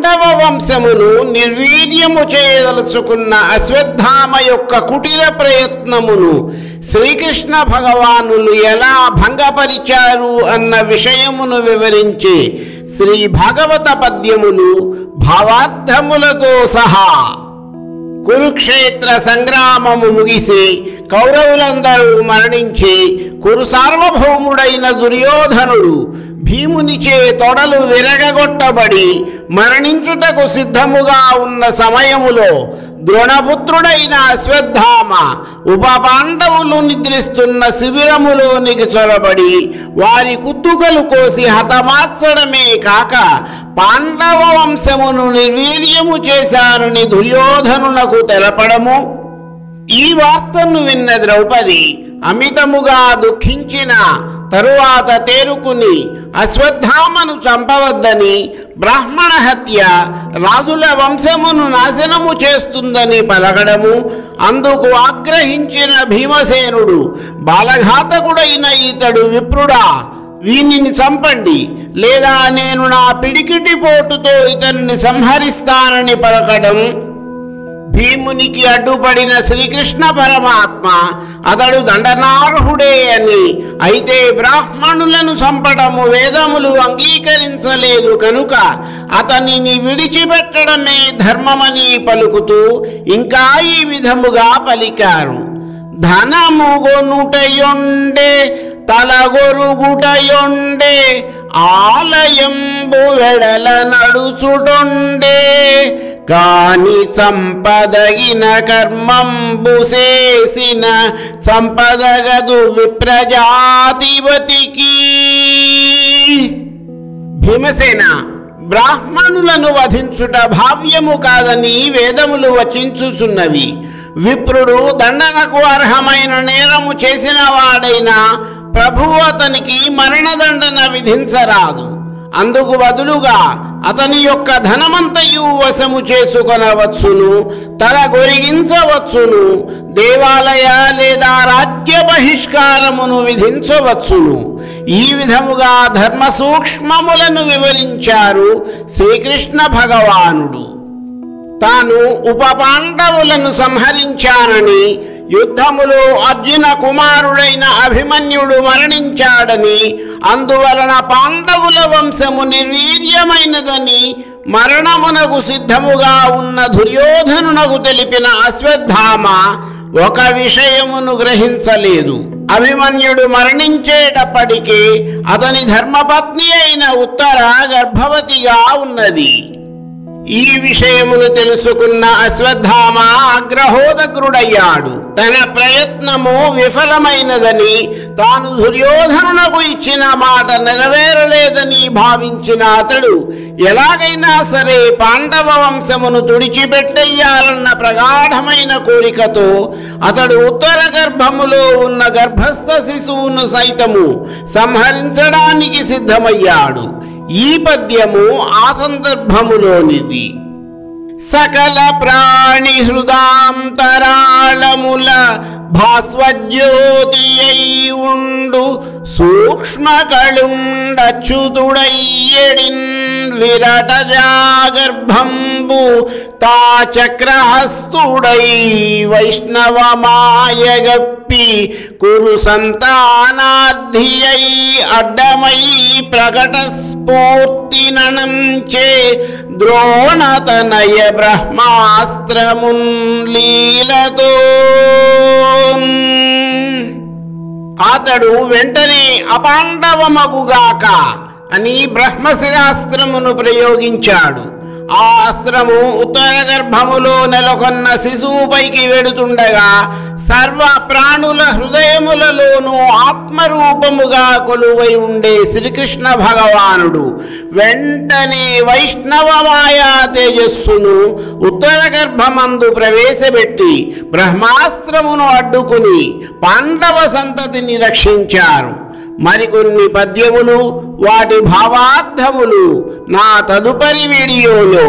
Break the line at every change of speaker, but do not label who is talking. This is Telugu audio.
పాండవ వంశమును నిర్వీర్యము చేయదలుచుకున్న అశ్వత్థామ యొక్క కుటిల ప్రయత్నమును శ్రీకృష్ణ భగవానులు ఎలా భంగపరిచారు అన్న విషయమును వివరించే శ్రీ భాగవత పద్యములు భావార్థములతో సహా. కురుక్షేత్ర సంగ్రామము ముగిసి కౌరవులందరూ మరణించి కురు సార్వభౌముడైన దుర్యోధనుడు భీమునిచే తొడలు విరగగొట్టబడి మరణించుటకు సిద్ధముగా ఉన్న సమయములో ద్రోణపుత్రుడైన అశ్వత్థామ ఉప పాండవులు నిద్రిస్తున్న శిబిరములోనికి చొరబడి వారి కుత్తుకలు కోసి హతమార్చడమే కాక పాండవ వంశమును నిర్వీర్యము చేశారని దుర్యోధనునకు తెలపడము. ఈ వార్తను విన్న ద్రౌపది అమితముగా దుఃఖించిన తరువాత తేరుకుని అశ్వత్థామను చంపవద్దని, బ్రాహ్మణ హత్య రాజుల వంశమును నాశనము చేస్తుందని పలకడము. అందుకు ఆగ్రహించిన భీమసేనుడు, బాలఘాతకుడైన ఇతడు విప్రుడా, వీనిని చంపండి, లేదా నేను నా పిడికిటి పోటుతో ఇతన్ని సంహరిస్తానని పలకడం. భీమునికి అడ్డుపడిన శ్రీకృష్ణ పరమాత్మ అతడు దండనార్హుడే అని, అయితే బ్రాహ్మణులను చంపడము వేదములు అంగీకరించలేదు కనుక అతనిని విడిచిపెట్టడమే ధర్మమని పలుకుతూ ఇంకా ఈ విధముగా పలికారు. ధనము గొనుటయొండే తలగొరుగుటయొండే ఆలయంబు వెడల నడుచుటొండే కాని చంపదగిన కర్మంబు చేసిన చంపదగదు విప్రజాధిపతికి. భీమసేన, బ్రాహ్మణులను వధించుట భావ్యము కాదని వేదములు వచించుచున్నవి. విప్రుడు దండనకు అర్హమైన నేరము చేసిన వాడైనా ప్రభువు అతనికి మరణదండన విధించరాదు. అందుకు బదులుగా అతని యొక్క ధనమంతయు వశము చేసుకొనవచ్చును, తల గొరిగించవచ్చును, దేవాలయ లేదా రాజ్య బహిష్కారమును విధించవచ్చును. ఈ విధముగా ధర్మ సూక్ష్మములను వివరించారు శ్రీకృష్ణ భగవానుడు. తాను ఉప పాండవులను సంహరించానని, యుద్ధములో అర్జున కుమారుడైన అభిమన్యుడు మరణించాడని, అందువలన పాండవుల వంశము నిర్వీర్యమైనదని మరణమునకు సిద్ధముగా ఉన్న దుర్యోధనునకు తెలిపిన అశ్వత్థామ ఒక విషయమును గ్రహించలేదు. అభిమన్యుడు మరణించేటప్పటికీ అతని ధర్మపత్ని అయిన ఉత్తర గర్భవతిగా ఉన్నది. ఈ విషయమును తెలుసుకున్న అశ్వత్థామ ఆగ్రహోదగ్రుడయ్యాడు. తన ప్రయత్నము విఫలమైనదని, తాను దుర్యోధనునకు ఇచ్చిన మాట నెరవేరలేదని భావించిన అతడు ఎలాగైనా సరే పాండవ వంశమును తుడిచిపెట్టేయాలన్న ప్రగాఢమైన కోరికతో అతడు ఉత్తర గర్భములో ఉన్న గర్భస్థ శిశువును సైతము సంహరించడానికి సిద్ధమయ్యాడు. ఈ పద్యము ఆ సందర్భములోనిది. సకల ప్రాణి హృదాంతరాళముల భాస్వజ్యోతి అయి ఉండు సూక్ష్మ కళుండచ్యుతుడయ్యడిన్ విరట జాగర్భంబు తా చక్రహస్తుడై వైష్ణవ మాయగప్పి కురు సంతానార్థియై అడ్డమై ప్రకట స్ఫూర్తినంచే ద్రోణతనయ బ్రహ్మాస్త్రమున్ లీలతో. అతడు వెంటనే అపాండవమగుగాక అని బ్రహ్మశిరాస్త్రమును ప్రయోగించాడు. ఆ అస్త్రము ఉత్తర గర్భములో నెలకొన్న శిశువుపైకి వెడుతుండగా సర్వ ప్రాణుల హృదయములలోనూ ఆత్మరూపముగా కొలువై ఉండే శ్రీకృష్ణ భగవానుడు వెంటనే వైష్ణవ మాయా తేజస్సును ఉత్తర గర్భమందు ప్రవేశపెట్టి బ్రహ్మాస్త్రమును అడ్డుకుని పాండవ సంతతిని రక్షించారు. మరికొన్ని పద్యములు, వాటి భావార్థములు నా తదుపరి వీడియోలో.